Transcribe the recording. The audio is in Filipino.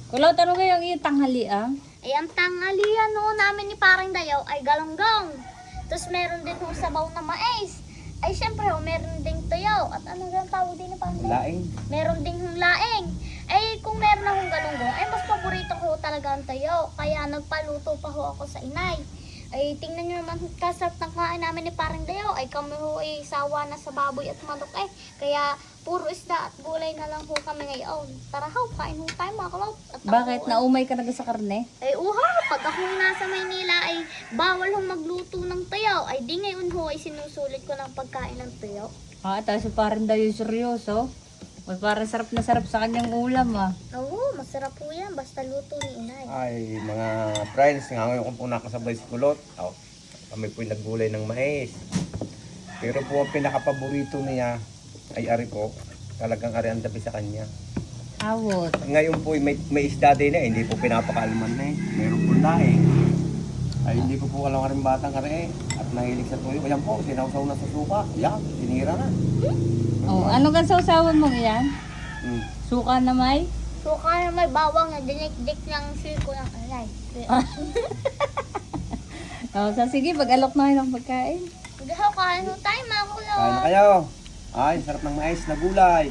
Kulaw, tanong kayo ang iyong tanghalian. Ay, ang tanghalian ho namin ni Parang Dayaw ay galonggong. Tapos meron din ho sabaw na mais. Ay, syempre ho, meron ding tuyaw. At ano ang tawag din na Parang Dayaw? Laing. Meron ding laing. Ay, kung meron akong galunggong, ay mas paborito ko talaga ang tuyo. Kaya nagpaluto pa ho ako sa inay. Ay, tingnan nyo naman kasarap ng kain namin ni Parang Dayaw. Ay, kami ho ay sawa na sa baboy at manok eh. Kaya, puro isda at gulay na lang ho kami ngayon. Tara ho, kain ho tayo mga kalot. At ako Bakit? ay- Naumay ka na sa karne? Ay, uha, pag ako nasa Maynila ay bawal hong magluto ng tuyo. Ay, di ngayon ho ay sinusulit ko ng pagkain ng tuyo. Ah, tayo si parang daw yung seryoso. Mas parang sarap na sarap sa kanyang ulam ah. Oo, masarap po yan. Basta luto ni inay. Ay, mga friends, ngayon ko po nakasabay si Kulot. Oh, kami po naggulay ng mais. Pero po ang pinakapaborito niya ay ari po. Talagang ari ang dabi sa kanya. Awot. Ngayon po may isda din hindi po pinapakalaman na eh. Meron po laing. Ay hindi ko po alam ka rin batang kare at nahilig sa tuyo. Ayan po, sinawsaw na sa suka. Yan, sinira na. Oh, ano ka sausawan mo yan? Hmm. Suka na may? So, kaya may bawang na dinik-dik ng siko ng inay. Oh, so sige, pag-alok na kayo ng pagkain. Hindi ho, kain ho tayo mga kulaw. Kain na kayo. Ay, sarap ng mais na gulay.